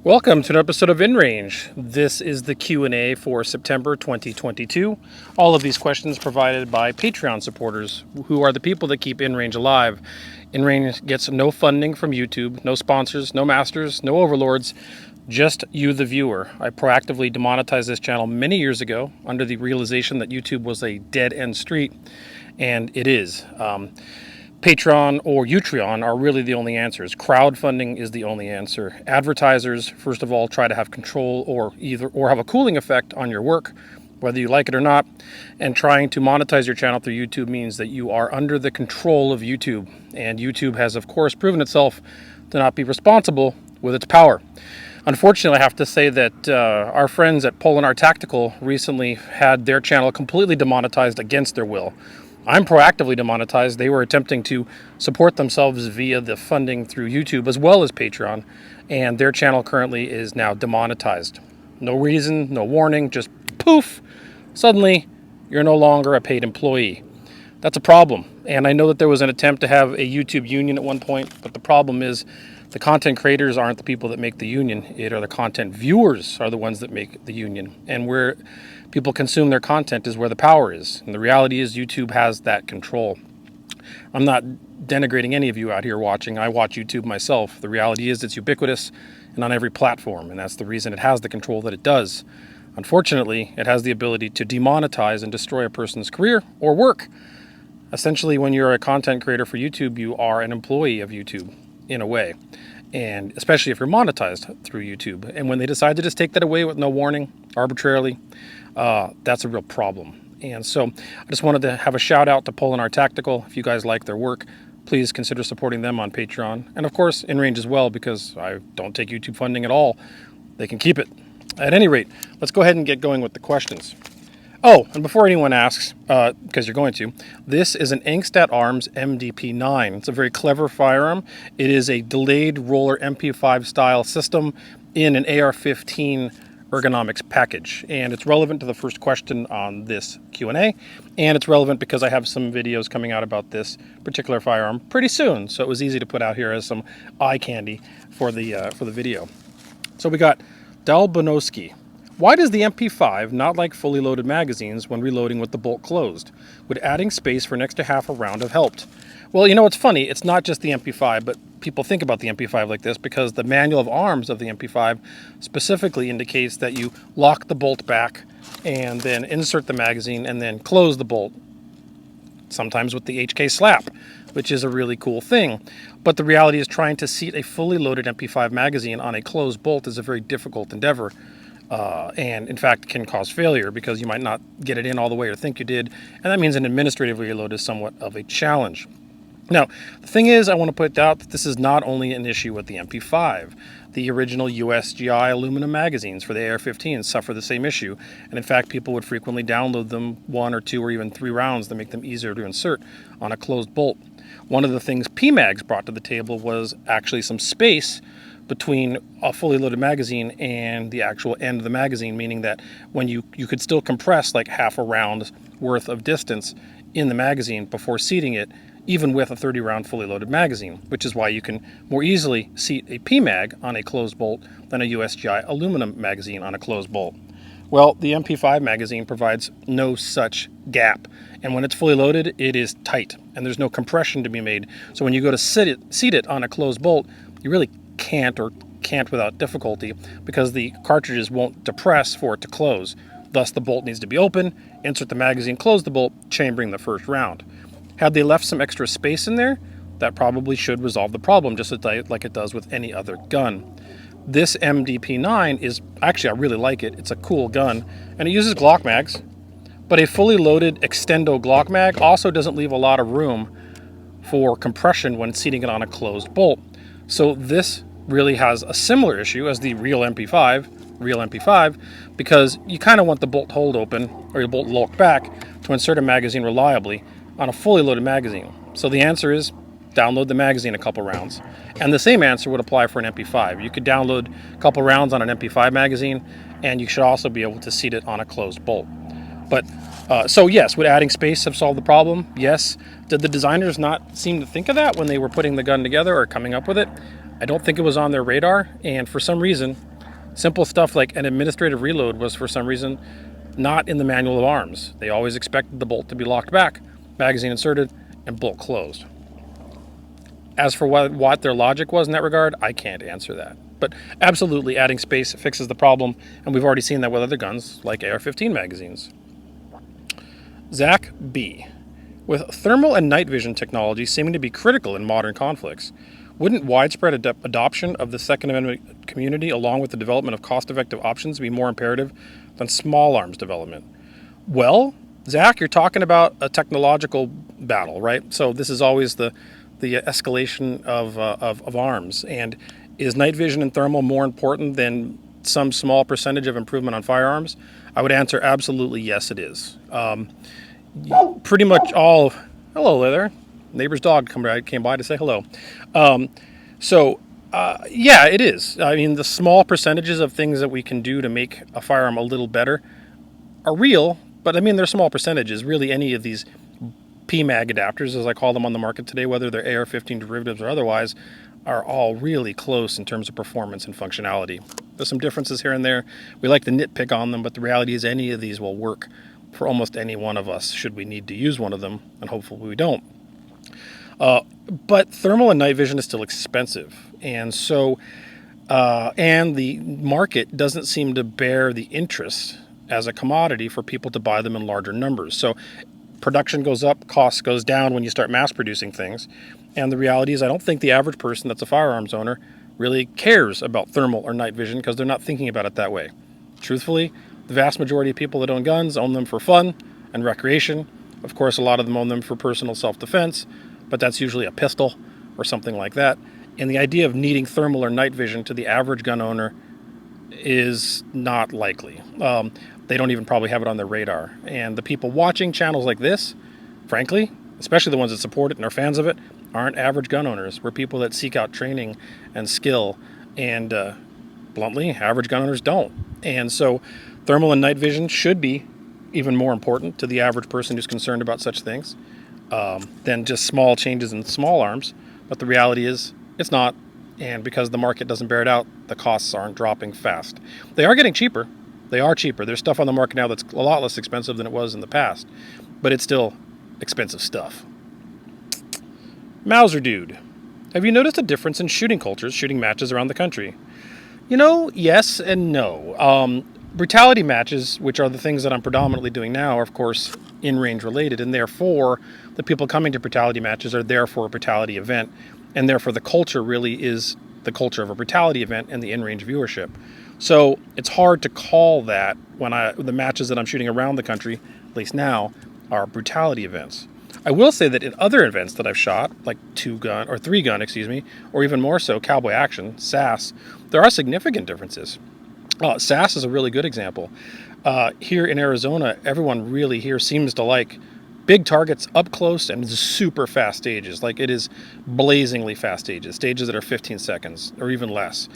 Welcome to an episode of InRange. This is the Q&A for September 2022. All of these questions provided by Patreon supporters, who are the people that keep InRange alive. InRange gets no funding from YouTube, no sponsors, no masters, no overlords, just you, the viewer. I proactively demonetized this channel many years ago under the realization that YouTube was a dead-end street, and it is. Patreon or Utreon are really the only answers. Crowdfunding is the only answer. Advertisers, first of all, try to have control or have a cooling effect on your work, whether you like it or not. And trying to monetize your channel through YouTube means that you are under the control of YouTube. And YouTube has, of course, proven itself to not be responsible with its power. Unfortunately, I have to say that our friends at Polar Tactical recently had their channel completely demonetized against their will. I'm proactively demonetized. They were attempting to support themselves via the funding through YouTube as well as Patreon, and their channel currently is now demonetized. No reason, no warning, just poof, suddenly you're no longer a paid employee. That's a problem, and I know that there was an attempt to have a YouTube union at one point, but the problem is the content creators aren't the people that make the union. It are the content viewers are the ones that make the union, and where people consume their content is where the power is. And the reality is YouTube has that control. I'm not denigrating any of you out here watching. I watch YouTube myself. The reality is it's ubiquitous and on every platform, and that's the reason it has the control that it does. Unfortunately, it has the ability to demonetize and destroy a person's career or work. Essentially, when you're a content creator for YouTube, you are an employee of YouTube in a way, and especially if you're monetized through YouTube. And when they decide to just take that away with no warning, arbitrarily, that's a real problem. And so I just wanted to have a shout out to Polar Tactical. If you guys like their work, please consider supporting them on Patreon. And of course, InRange as well, because I don't take YouTube funding at all. They can keep it. At any rate, let's go ahead and get going with the questions. Oh, and before anyone asks, because you're going to, this is an Inkster Arms MDP9. It's a very clever firearm. It is a delayed roller MP5 style system in an AR-15 ergonomics package, and it's relevant to the first question on this Q&A, and it's relevant because I have some videos coming out about this particular firearm pretty soon, so it was easy to put out here as some eye candy for the video. So we got Dalbonoski. Why does the MP5 not like fully loaded magazines when reloading with the bolt closed? Would adding space for next to half a round have helped? Well, you know, it's funny. It's not just the MP5, but people think about the MP5 like this because the manual of arms of the MP5 specifically indicates that you lock the bolt back and then insert the magazine and then close the bolt, sometimes with the HK slap, which is a really cool thing. But the reality is trying to seat a fully loaded MP5 magazine on a closed bolt is a very difficult endeavor. And in fact can cause failure because you might not get it in all the way or think you did, and that means an administrative reload is somewhat of a challenge. Now, the thing is, I want to put out that this is not only an issue with the MP5. The original USGI aluminum magazines for the AR-15 suffer the same issue, and in fact people would frequently download them 1 or 2 or even 3 rounds to make them easier to insert on a closed bolt. One of the things PMags brought to the table was actually some space between a fully loaded magazine and the actual end of the magazine, meaning that when you could still compress like half a round worth of distance in the magazine before seating it, even with a 30-round fully loaded magazine, which is why you can more easily seat a PMag on a closed bolt than a USGI aluminum magazine on a closed bolt. Well, the MP5 magazine provides no such gap, and when it's fully loaded, it is tight, and there's no compression to be made. So when you go to seat it on a closed bolt, you really can't without difficulty because the cartridges won't depress for it to close. Thus, the bolt needs to be open, insert the magazine, close the bolt, chambering the first round. Had they left some extra space in there, that probably should resolve the problem, just like it does with any other gun. This MDP9 is, actually I really like it, it's a cool gun, and it uses Glock mags, but a fully loaded Extendo Glock mag also doesn't leave a lot of room for compression when seating it on a closed bolt. So this really has a similar issue as the real MP5, because you kind of want the bolt hold open or your bolt locked back to insert a magazine reliably on a fully loaded magazine. So the answer is download the magazine a couple rounds. And the same answer would apply for an MP5. You could download a couple rounds on an MP5 magazine, and you should also be able to seat it on a closed bolt. But so yes, would adding space have solved the problem? Yes. Did the designers not seem to think of that when they were putting the gun together or coming up with it? I don't think it was on their radar, and for some reason, Simple stuff like an administrative reload was, for some reason, not in the manual of arms. They always expected the bolt to be locked back, magazine inserted, and bolt closed. As for what their logic was in that regard, I can't answer that. But absolutely, adding space fixes the problem, and we've already seen that with other guns, like AR-15 magazines. Zach B. With thermal and night vision technology seeming to be critical in modern conflicts, wouldn't widespread adoption of the Second Amendment community, along with the development of cost-effective options, be more imperative than small arms development? Well, Zach, you're talking about a technological battle, right? So this is always the escalation of arms. And is night vision and thermal more important than some small percentage of improvement on firearms? I would answer absolutely yes, it is. Pretty much all... Hello there. Neighbor's dog came by to say hello. Yeah, it is. I mean, the small percentages of things that we can do to make a firearm a little better are real, but I mean, they're small percentages. Really, any of these PMAG adapters, as I call them on the market today, whether they're AR-15 derivatives or otherwise, are all really close in terms of performance and functionality. There's some differences here and there. We like to nitpick on them, but the reality is any of these will work for almost any one of us should we need to use one of them, and hopefully we don't. But thermal and night vision is still expensive, and so and the market doesn't seem to bear the interest as a commodity for people to buy them in larger numbers. So production goes up, cost goes down when you start mass producing things. And the reality is I don't think the average person that's a firearms owner really cares about thermal or night vision because they're not thinking about it that way. Truthfully, the vast majority of people that own guns own them for fun and recreation. Of course, a lot of them own them for personal self-defense, but that's usually a pistol or something like that. And the idea of needing thermal or night vision to the average gun owner is not likely. They don't even probably have it on their radar. And the people watching channels like this, frankly, especially the ones that support it and are fans of it, aren't average gun owners. We're people that seek out training and skill, and bluntly, average gun owners don't. And so thermal and night vision should be even more important to the average person who's concerned about such things than just small changes in small arms. But the reality is it's not, and because the market doesn't bear it out, the costs aren't dropping fast. They are getting cheaper. They are cheaper. There's stuff on the market now that's a lot less expensive than it was in the past, but it's still expensive stuff. Mauser Dude, have you noticed a difference in shooting cultures, shooting matches around the country? You know, yes and no. Brutality matches, which are the things that I'm predominantly doing now, are of course in-range related, and therefore the people coming to brutality matches are there for a brutality event, and therefore the culture really is the culture of a brutality event and the in-range viewership. So it's hard to call that when the matches that I'm shooting around the country, at least now, are brutality events. I will say that in other events that I've shot, like 2-gun or 3-gun, or even more so, cowboy action, SAS, there are significant differences. SAS is a really good example. Here in Arizona, everyone really here seems to like big targets up close and super fast stages. Like it is blazingly fast stages that are 15 seconds or even less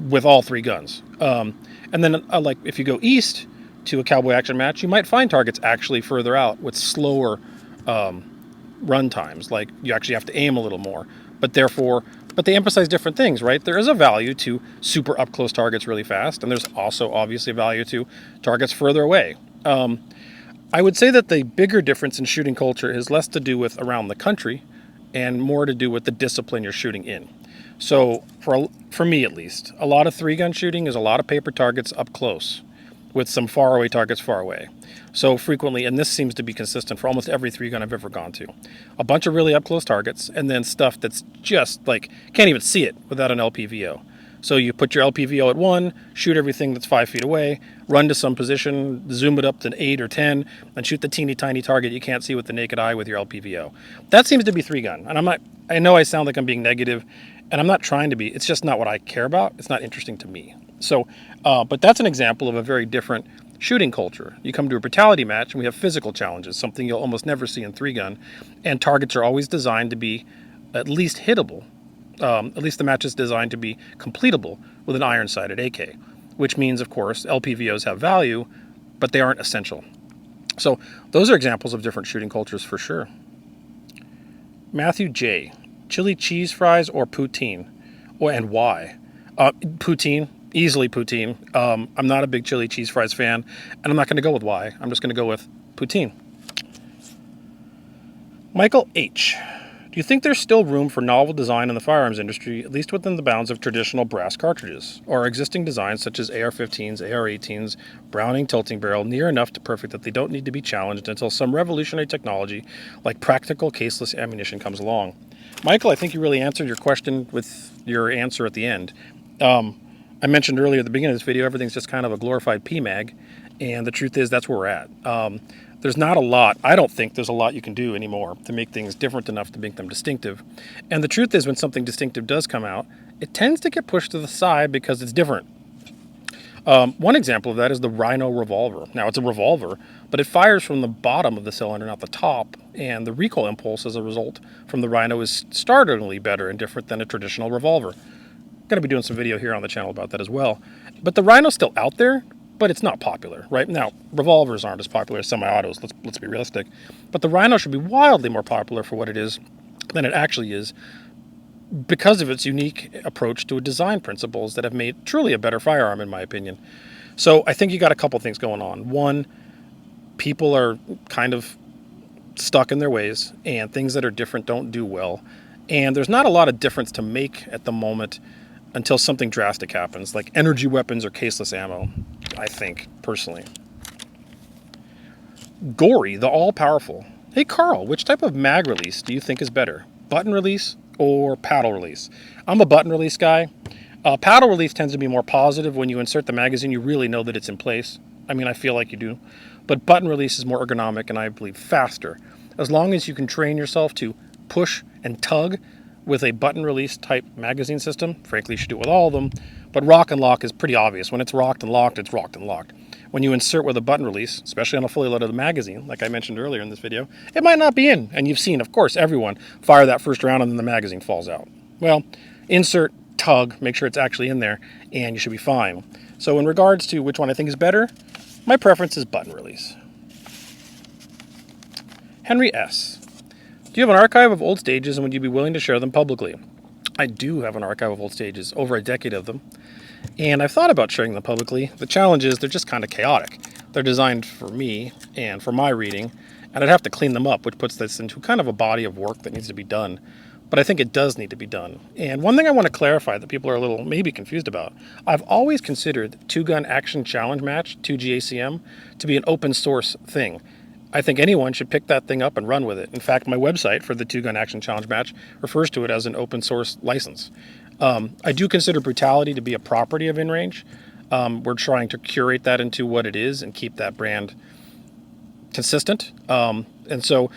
with all 3 guns. And then like if you go east to a cowboy action match, you might find targets actually further out with slower run times. Like you actually have to aim a little more, but they emphasize different things, right? There is a value to super up close targets really fast, and there's also obviously a value to targets further away. I would say that the bigger difference in shooting culture is less to do with around the country and more to do with the discipline you're shooting in. So for me at least, a lot of 3-gun shooting is a lot of paper targets up close with some faraway targets far away. So frequently, and this seems to be consistent for almost every 3-gun I've ever gone to, a bunch of really up close targets and then stuff that's just like, can't even see it without an LPVO. So you put your LPVO at 1, shoot everything that's 5 feet away, run to some position, zoom it up to 8 or 10, and shoot the teeny tiny target you can't see with the naked eye with your LPVO. That seems to be 3-gun. And I know I sound like I'm being negative, and I'm not trying to be. It's just not what I care about. It's not interesting to me. So, but that's an example of a very different shooting culture. You come to a brutality match, and we have physical challenges, something you'll almost never see in 3-gun, and targets are always designed to be at least hittable. At least the match is designed to be completable with an iron-sighted AK, which means, of course, LPVOs have value, but they aren't essential. So those are examples of different shooting cultures for sure. Matthew J. Chili cheese fries or poutine? And why? Poutine. Easily poutine. I'm not a big chili cheese fries fan, and I'm not going to go with why. I'm just going to go with poutine. Michael H. Do you think there's still room for novel design in the firearms industry, at least within the bounds of traditional brass cartridges? Or are existing designs such as AR-15s, AR-18s, Browning tilting barrel near enough to perfect that they don't need to be challenged until some revolutionary technology like practical caseless ammunition comes along? Michael, I think you really answered your question with your answer at the end. I mentioned earlier at the beginning of this video, everything's just kind of a glorified PMAG, and the truth is that's where we're at. There's not a lot, I don't think there's a lot you can do anymore to make things different enough to make them distinctive. And the truth is when something distinctive does come out, it tends to get pushed to the side because it's different. One example of that is the Rhino revolver. Now it's a revolver, but it fires from the bottom of the cylinder, not the top, and the recoil impulse as a result from the Rhino is startlingly better and different than a traditional revolver. Going to be doing some video here on the channel about that as well. But the Rhino's still out there, but it's not popular, right? Now, revolvers aren't as popular as semi-autos, let's be realistic. But the Rhino should be wildly more popular for what it is than it actually is because of its unique approach to design principles that have made truly a better firearm, in my opinion. So I think you got a couple things going on. One, people are kind of stuck in their ways, and things that are different don't do well. And there's not a lot of difference to make at the moment until something drastic happens, like energy weapons or caseless ammo, I think, personally. Gory, the all-powerful. Hey, Carl, which type of mag release do you think is better? Button release or paddle release? I'm a button release guy. Paddle release tends to be more positive. When you insert the magazine, you really know that it's in place. I mean, I feel like you do. But button release is more ergonomic and I believe faster. As long as you can train yourself to push and tug with a button release type magazine system, frankly, you should do it with all of them. But rock and lock is pretty obvious. When it's rocked and locked, it's rocked and locked. When you insert with a button release, especially on a fully loaded magazine, like I mentioned earlier in this video, it might not be in. And you've seen, of course, everyone fire that first round and then the magazine falls out. Well, insert, tug, make sure it's actually in there, and you should be fine. So in regards to which one I think is better, my preference is button release. Henry S. Do you have an archive of old stages and would you be willing to share them publicly? I do have an archive of old stages, over a decade of them. And I've thought about sharing them publicly. The challenge is they're just kind of chaotic. They're designed for me and for my reading, and I'd have to clean them up, which puts this into kind of a body of work that needs to be done. But I think it does need to be done. And one thing I want to clarify that people are a little maybe confused about, I've always considered Two-Gun Action Challenge Match, 2GACM, to be an open source thing. I think anyone should pick that thing up and run with it. In fact, my website for the Two-Gun Action Challenge Match refers to it as an open source license. I do consider brutality to be a property of InRange. We're trying to curate that into what it is and keep that brand consistent. And so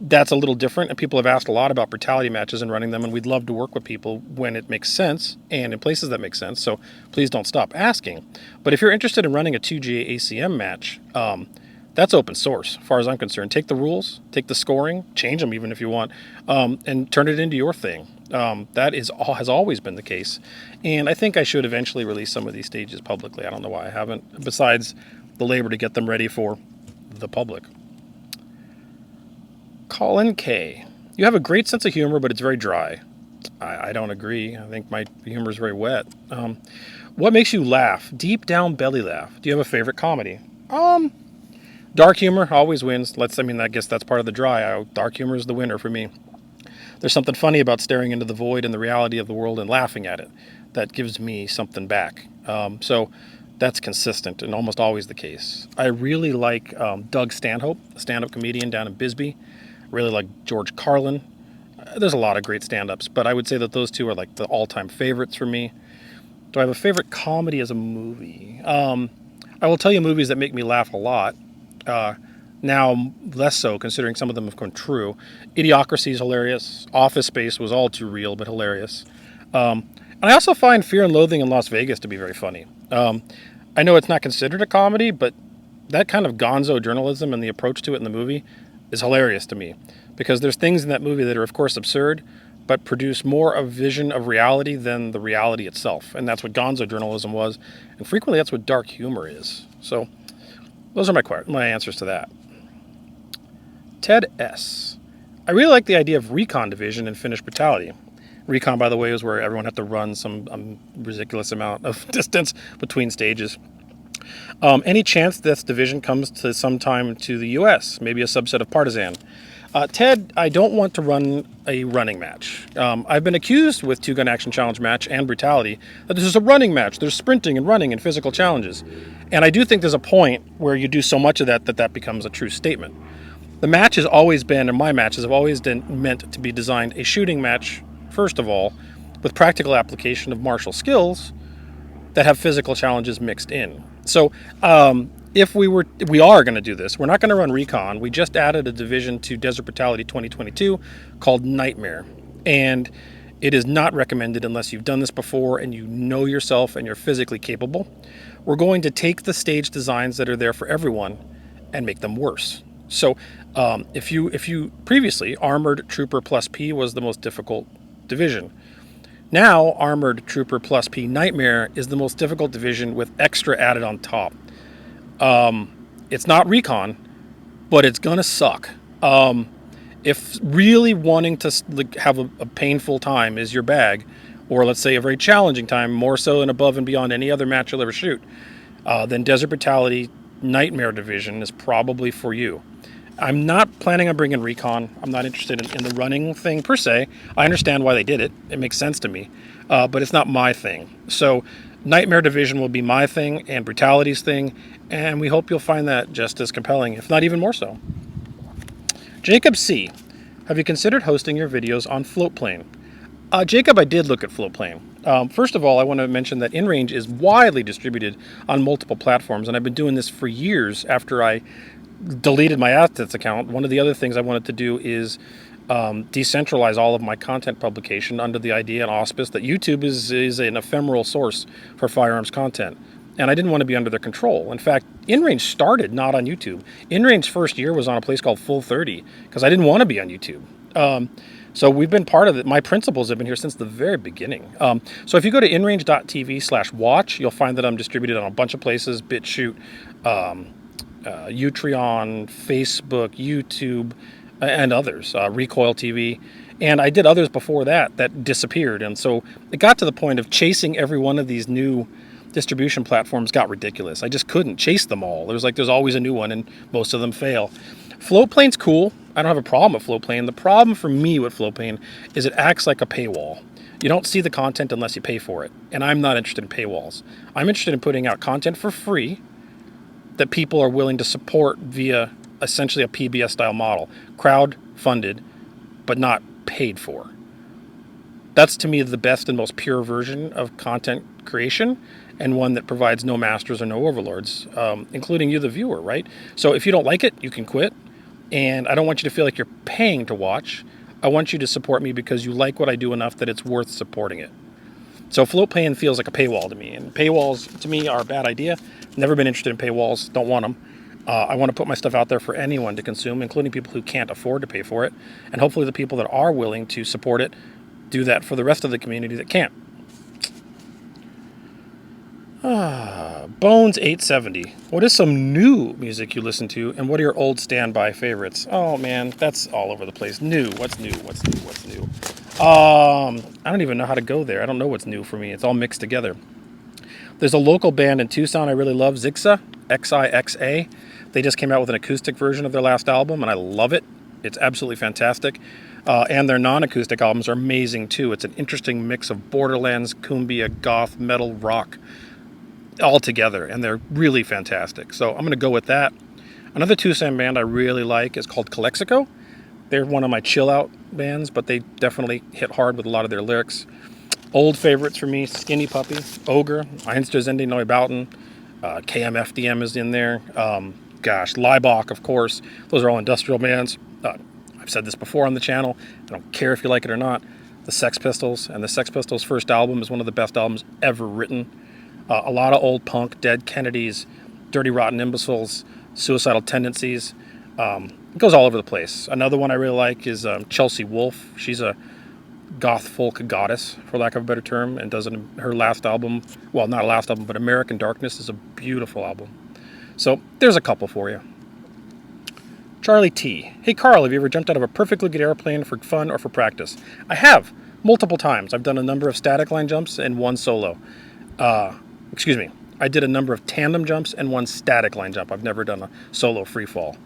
that's a little different. And people have asked a lot about brutality matches and running them, and we'd love to work with people when it makes sense and in places that make sense. So please don't stop asking. But if you're interested in running a 2GA ACM match, that's open source, as far as I'm concerned. Take the rules, take the scoring, change them even if you want, and turn it into your thing. That has always been the case. And I think I should eventually release some of these stages publicly. I don't know why I haven't, besides the labor to get them ready for the public. Colin K. You have a great sense of humor, but it's very dry. I don't agree. I think my humor is very wet. What makes you laugh? Deep down belly laugh. Do you have a favorite comedy? Dark humor always wins. I guess that's part of the dry. Dark humor is the winner for me. There's something funny about staring into the void and the reality of the world and laughing at it. That gives me something back. So that's consistent and almost always the case. I really like Doug Stanhope, a stand-up comedian down in Bisbee. Really like George Carlin. There's a lot of great stand-ups, but I would say that those two are like the all-time favorites for me. Do I have a favorite comedy as a movie? I will tell you movies that make me laugh a lot. Now less so, considering some of them have come true. Idiocracy is hilarious. Office Space was all too real, but hilarious. And I also find Fear and Loathing in Las Vegas to be very funny. I know it's not considered a comedy, but that kind of gonzo journalism and the approach to it in the movie is hilarious to me. Because there's things in that movie that are, of course, absurd, but produce more a vision of reality than the reality itself. And that's what gonzo journalism was. And frequently that's what dark humor is. So those are my answers to that. Ted S. I really like the idea of recon division and finished brutality. Recon, by the way, is where everyone had to run some ridiculous amount of distance between stages. Any chance this division comes to sometime to the U.S., maybe a subset of Partisan? Ted, I don't want to run a running match. I've been accused with Two Gun Action Challenge match and Brutality that this is a running match. There's sprinting and running and physical challenges. And I do think there's a point where you do so much of that becomes a true statement. The match has always been, and my matches have always been meant to be designed a shooting match, first of all, with practical application of martial skills that have physical challenges mixed in. So if we are going to do this, we're not going to run Recon. We just added a division to Desert Brutality 2022 called Nightmare. And it is not recommended unless you've done this before and you know yourself and you're physically capable. We're going to take the stage designs that are there for everyone and make them worse. So if you previously, Armored Trooper plus P was the most difficult division. Now, Armored Trooper plus P Nightmare is the most difficult division with extra added on top. It's not Recon, but it's gonna suck. If really wanting to have a painful time is your bag, or let's say a very challenging time, more so and above and beyond any other match you'll ever shoot, then Desert Brutality Nightmare Division is probably for you. I'm not planning on bringing Recon. I'm not interested in the running thing per se. I understand why they did it. It makes sense to me, but it's not my thing. So Nightmare Division will be my thing and Brutality's thing, and we hope you'll find that just as compelling, if not even more so. Jacob C. Have you considered hosting your videos on Floatplane? Jacob, I did look at Floatplane. First of all, I want to mention that InRange is widely distributed on multiple platforms, and I've been doing this for years after I deleted my assets account. One of the other things I wanted to do is decentralize all of my content publication under the idea and auspice that YouTube is an ephemeral source for firearms content. And I didn't want to be under their control. In fact, InRange started not on YouTube. InRange's first year was on a place called Full 30 because I didn't want to be on YouTube. So we've been part of it. My principles have been here since the very beginning. So if you go to InRange.tv/watch, you'll find that I'm distributed on a bunch of places: BitChute, Utreon, Facebook, YouTube, and others, Recoil TV. And I did others before that disappeared. And so it got to the point of chasing every one of these new distribution platforms got ridiculous. I just couldn't chase them all. There's always a new one, and most of them fail. Floatplane's cool. I don't have a problem with Floatplane. The problem for me with Floatplane is it acts like a paywall. You don't see the content unless you pay for it. And I'm not interested in paywalls. I'm interested in putting out content for free that people are willing to support via essentially a PBS style model. Crowd funded, but not paid for. That's to me the best and most pure version of content creation, and one that provides no masters or no overlords, including you, the viewer, right? So if you don't like it, you can quit. And I don't want you to feel like you're paying to watch. I want you to support me because you like what I do enough that it's worth supporting it. So Floatplane feels like a paywall to me, and paywalls to me are a bad idea. Never been interested in paywalls, don't want them. I want to put my stuff out there for anyone to consume, including people who can't afford to pay for it. And hopefully the people that are willing to support it do that for the rest of the community that can't. Bones 870. What is some new music you listen to, and what are your old standby favorites? Oh man, that's all over the place. New. What's new? What's new? What's new? I don't even know how to go there. I don't know what's new for me. It's all mixed together. There's a local band in Tucson I really love, Zixa, Xixa. They just came out with an acoustic version of their last album, and I love it. It's absolutely fantastic. And their non-acoustic albums are amazing too. It's an interesting mix of Borderlands, cumbia, goth, metal, rock, all together, and they're really fantastic. So I'm going to go with that. Another Tucson band I really like is called Calexico. They're one of my chill-out bands, but they definitely hit hard with a lot of their lyrics. Old favorites for me: Skinny Puppy, Ogre, Einsterzende Neubauten, KMFDM is in there. Leibach, of course. Those are all industrial bands. I've said this before on the channel. I don't care if you like it or not. The Sex Pistols, and the Sex Pistols' first album is one of the best albums ever written. A lot of old punk, Dead Kennedys, Dirty Rotten Imbeciles, Suicidal Tendencies. It goes all over the place. Another one I really like is Chelsea Wolfe. She's a goth folk goddess, for lack of a better term, and her last album, well, not a last album, but American Darkness is a beautiful album. So there's a couple for you. Charlie T. Hey Carl, have you ever jumped out of a perfectly good airplane for fun or for practice? I have. multiple times. I've done a number of static line jumps and one solo. Excuse me. I did a number of tandem jumps and one static line jump. I've never done a solo free fall.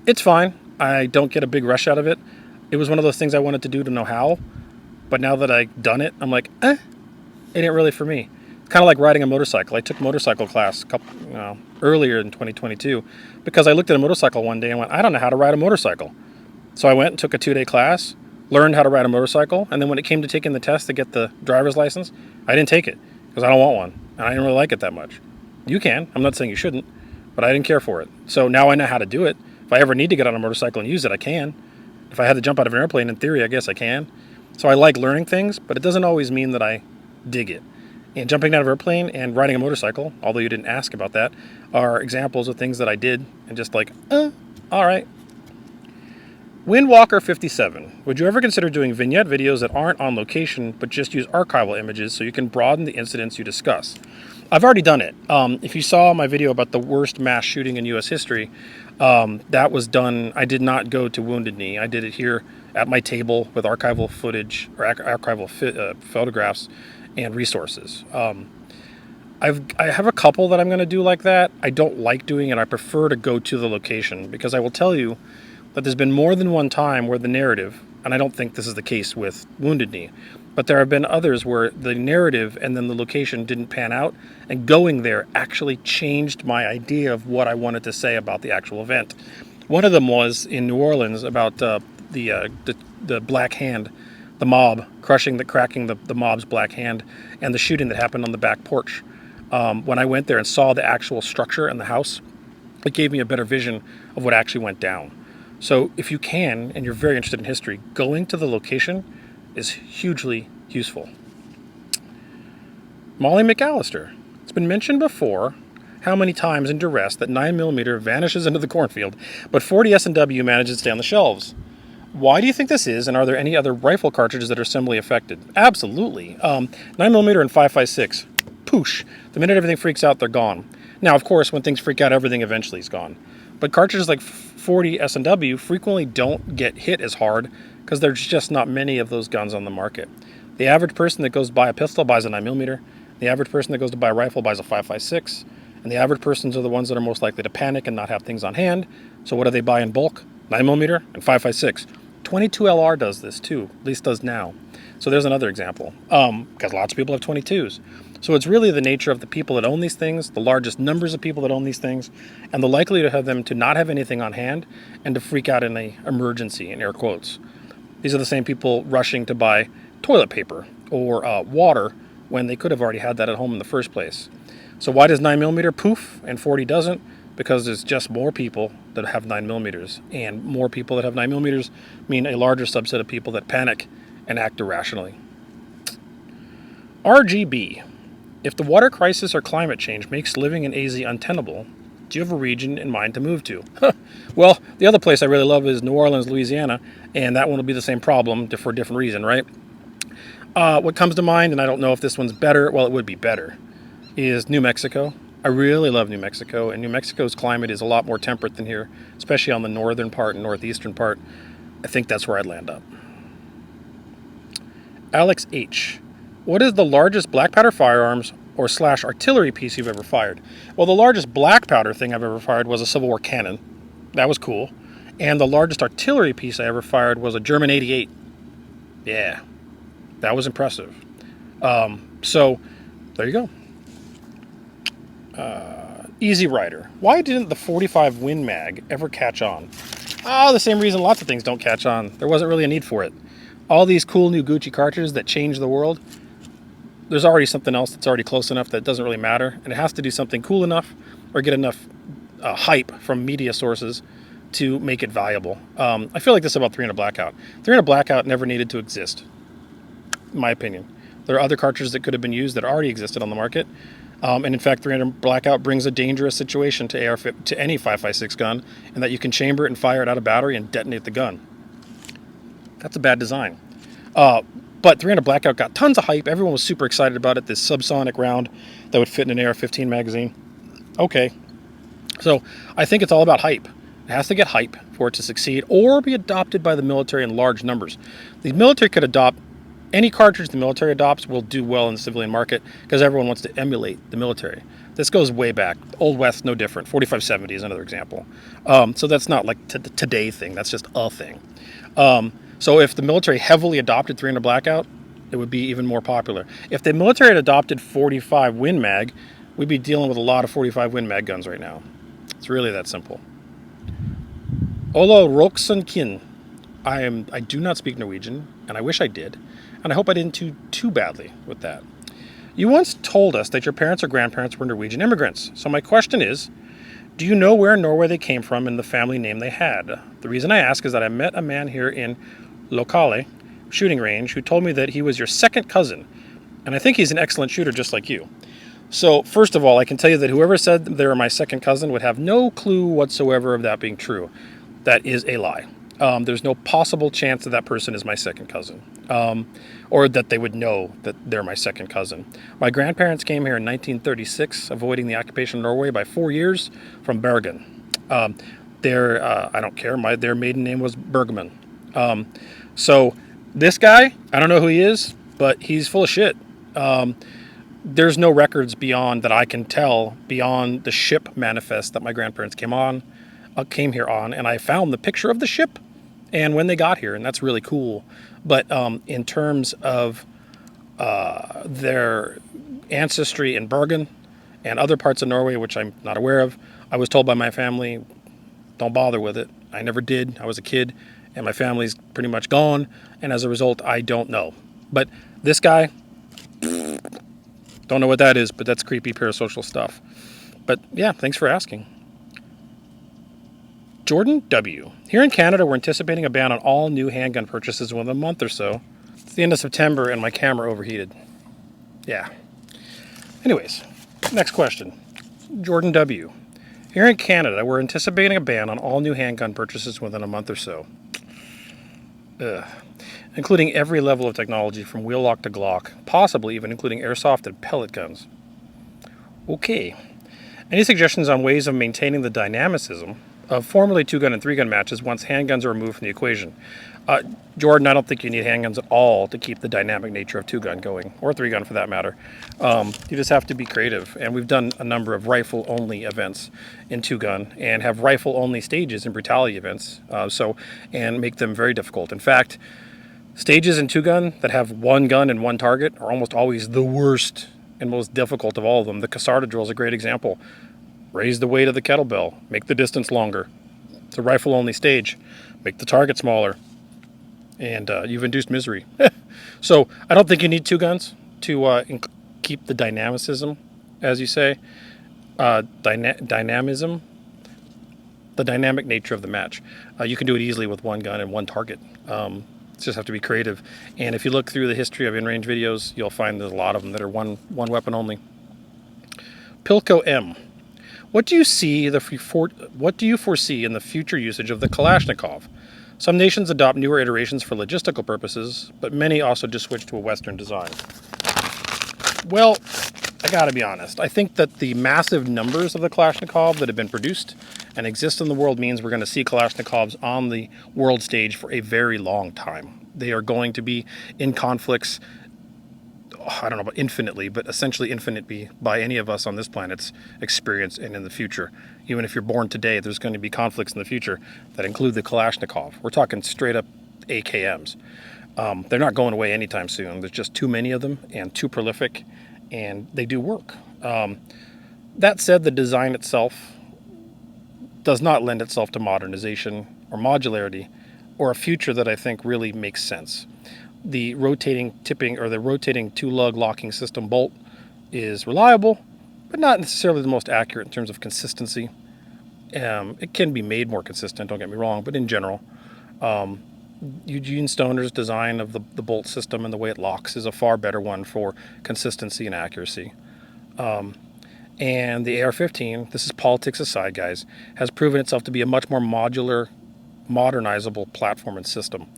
It's fine. I don't get a big rush out of it. It was one of those things I wanted to do to know how, but now that I've done it, I'm like, it ain't really for me. It's kind of like riding a motorcycle. I took motorcycle class earlier in 2022 because I looked at a motorcycle one day and went, I don't know how to ride a motorcycle. So I went and took a 2-day class, learned how to ride a motorcycle, and then when it came to taking the test to get the driver's license, I didn't take it because I don't want one, and I didn't really like it that much. You can. I'm not saying you shouldn't, but I didn't care for it. So now I know how to do it. If I ever need to get on a motorcycle and use it, I can. If I had to jump out of an airplane, in theory, I guess I can. So I like learning things, but it doesn't always mean that I dig it. And jumping out of an airplane and riding a motorcycle, although you didn't ask about that, are examples of things that I did and just like, all right. Windwalker57. Would you ever consider doing vignette videos that aren't on location, but just use archival images so you can broaden the incidents you discuss? I've already done it. If you saw my video about the worst mass shooting in U.S. history, that was done. I did not go to Wounded Knee. I did it here at my table with archival footage or archival photographs and resources. I have a couple that I'm going to do like that. I don't like doing it. I prefer to go to the location because I will tell you that there's been more than one time where the narrative, and I don't think this is the case with Wounded Knee, but there have been others where the narrative and then the location didn't pan out, and going there actually changed my idea of what I wanted to say about the actual event. One of them was in New Orleans about the Black Hand, the mob cracking the mob's black hand, and the shooting that happened on the back porch. When I went there and saw the actual structure and the house, it gave me a better vision of what actually went down. So if you can, and you're very interested in history, going to the location is hugely useful. Molly McAllister. It's been mentioned before how many times in duress that 9mm vanishes into the cornfield, but 40 S&W manages to stay on the shelves. Why do you think this is, and are there any other rifle cartridges that are similarly affected? Absolutely. 9mm and 5.56. Poosh. The minute everything freaks out, they're gone. Now, of course, when things freak out, everything eventually is gone. But cartridges like 40 S&W frequently don't get hit as hard because there's just not many of those guns on the market. The average person that goes to buy a pistol buys a 9mm. The average person that goes to buy a rifle buys a 5.56. And the average persons are the ones that are most likely to panic and not have things on hand. So what do they buy in bulk? 9mm and 5.56. 22LR does this too, at least does now. So there's another example, because lots of people have 22s. So it's really the nature of the people that own these things, the largest numbers of people that own these things, and the likelihood of them to not have anything on hand and to freak out in an emergency, in air quotes. These are the same people rushing to buy toilet paper or water when they could have already had that at home in the first place. So why does 9mm poof and 40 doesn't? Because there's just more people that have 9mm, and more people that have 9mm mean a larger subset of people that panic and act irrationally. RGB. If the water crisis or climate change makes living in AZ untenable, do you have a region in mind to move to? Well, the other place I really love is New Orleans, Louisiana, and that one will be the same problem for a different reason, right? What comes to mind, and I don't know if this one's better, well, it would be better, is New Mexico. I really love New Mexico, and New Mexico's climate is a lot more temperate than here, especially on the northern part and northeastern part. I think that's where I'd land up. Alex H. What is the largest black powder firearms or / artillery piece you've ever fired? Well, the largest black powder thing I've ever fired was a Civil War cannon. That was cool. And the largest artillery piece I ever fired was a German 88. Yeah, that was impressive. So there you go. Easy Rider. Why didn't the 45 Win Mag ever catch on? The same reason lots of things don't catch on. There wasn't really a need for it. All these cool new Gucci cartridges that change the world, there's already something else that's already close enough that it doesn't really matter, and it has to do something cool enough or get enough hype from media sources to make it valuable. I feel like this about 300 Blackout. 300 Blackout never needed to exist, in my opinion. There are other cartridges that could have been used that already existed on the market, and in fact 300 Blackout brings a dangerous situation to any 5.56 gun, in that you can chamber it and fire it out of battery and detonate the gun. That's a bad design. But 300 Blackout got tons of hype. Everyone was super excited about it. This subsonic round that would fit in an AR-15 magazine. Okay. So I think it's all about hype. It has to get hype for it to succeed or be adopted by the military in large numbers. The military could adopt Any cartridge the military adopts will do well in the civilian market because everyone wants to emulate the military. This goes way back. Old West, no different. 4570 is another example. So that's not like today thing. That's just a thing. So if the military heavily adopted 300 Blackout, it would be even more popular. If the military had adopted 45 Win Mag, we'd be dealing with a lot of 45 Win Mag guns right now. It's really that simple. Ola Roksenkin. I do not speak Norwegian, and I wish I did, and I hope I didn't do too badly with that. You once told us that your parents or grandparents were Norwegian immigrants, so my question is, do you know where in Norway they came from and the family name they had? The reason I ask is that I met a man here in Lokale shooting range who told me that he was your second cousin, and I think he's an excellent shooter just like you. So first of all, I can tell you that whoever said they were my second cousin would have no clue whatsoever of that being true. That is a lie. There's no possible chance that that person is my second cousin, or that they would know that they're my second cousin. My grandparents came here in 1936, avoiding the occupation of Norway by 4 years from Bergen. I don't care, their maiden name was Bergman. So this guy, I don't know who he is, but he's full of shit. There's no records beyond that I can tell beyond the ship manifest that my grandparents came here on, and I found the picture of the ship and when they got here, and that's really cool. But in terms of their ancestry in Bergen and other parts of Norway, which I'm not aware of, I was told by my family, don't bother with it. I never did. I was a kid, and my family's pretty much gone, and as a result, I don't know. But this guy, don't know what that is, but that's creepy parasocial stuff. But yeah, thanks for asking. Jordan W. Here in Canada, we're anticipating a ban on all new handgun purchases within a month or so. It's the end of September and my camera overheated. Yeah. Anyways, next question. Jordan W. Here in Canada, we're anticipating a ban on all new handgun purchases within a month or so. Including every level of technology from wheel lock to Glock, possibly even including airsoft and pellet guns. Okay. Any suggestions on ways of maintaining the dynamicism of formerly 2-gun and 3-gun matches once handguns are removed from the equation? Jordan, I don't think you need handguns at all to keep the dynamic nature of 2-gun going, or 3-gun for that matter. You just have to be creative, and we've done a number of rifle-only events in 2-gun and have rifle-only stages in brutality events, and make them very difficult. In fact, stages in 2-gun that have one gun and one target are almost always the worst and most difficult of all of them. The Casarda drill is a great example. Raise the weight of the kettlebell, make the distance longer. It's a rifle-only stage. Make the target smaller, and you've induced misery. So I don't think you need 2 guns to keep the dynamicism, as you say, dynamism, the dynamic nature of the match. You can do it easily with 1 gun and 1 target. Just have to be creative. And if you look through the history of InRange videos, you'll find there's a lot of them that are one weapon only. Pilco M. What do you foresee in the future usage of the Kalashnikov? Some nations adopt newer iterations for logistical purposes, but many also just switch to a Western design. Well, I gotta be honest. I think that the massive numbers of the Kalashnikov that have been produced and exist in the world means we're going to see Kalashnikovs on the world stage for a very long time. They are going to be in conflicts, I don't know about infinitely, but essentially infinitely by any of us on this planet's experience and in the future. Even if you're born today, there's going to be conflicts in the future that include the Kalashnikov. We're talking straight up AKMs. They're not going away anytime soon. There's just too many of them and too prolific, and they do work. That said, the design itself does not lend itself to modernization or modularity or a future that I think really makes sense. The rotating tipping or the rotating 2-lug locking system bolt is reliable, but not necessarily the most accurate in terms of consistency. It can be made more consistent, don't get me wrong, but in general, Eugene Stoner's design of the bolt system and the way it locks is a far better one for consistency and accuracy. And the AR-15, this is politics aside, guys, has proven itself to be a much more modular, modernizable platform and system.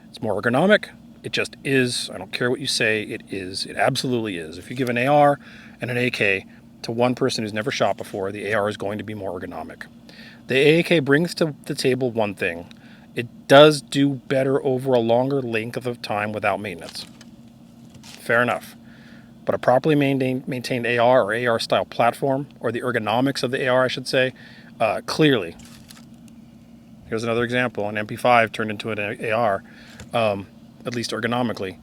It's more ergonomic. It just is. I don't care what you say. It is. It absolutely is. If you give an AR and an AK to one person who's never shot before, the AR is going to be more ergonomic. The AK brings to the table one thing. It does do better over a longer length of time without maintenance. fair enough. But a properly maintained AR or AR style platform, or the ergonomics of the AR, I should say, clearly. Here's another example: an MP5 turned into an AR, at least ergonomically,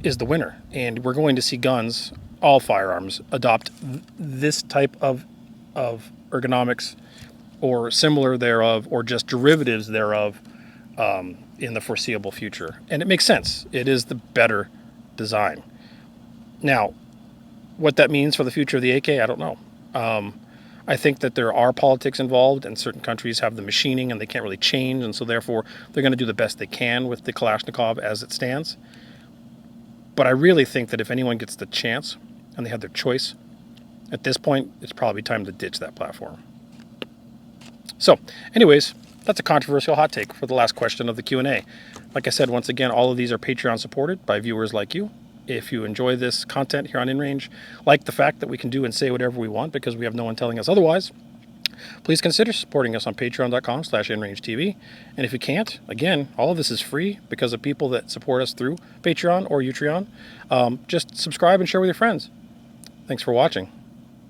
is the winner. And we're going to see guns, all firearms, adopt this type of ergonomics or similar thereof, or just derivatives thereof, in the foreseeable future. And it makes sense. It is the better design. Now, what that means for the future of the AK, I don't know. I think that there are politics involved, and certain countries have the machining and they can't really change, and so therefore they're going to do the best they can with the Kalashnikov as it stands. But I really think that if anyone gets the chance and they have their choice, at this point, it's probably time to ditch that platform. So, anyways, that's a controversial hot take for the last question of the Q&A. Like I said, once again, all of these are Patreon supported by viewers like you. If you enjoy this content here on InRange, like the fact that we can do and say whatever we want because we have no one telling us otherwise, please consider supporting us on patreon.com/InRangeTV. And if you can't, again, all of this is free because of people that support us through Patreon or Utreon. Just subscribe and share with your friends. Thanks for watching.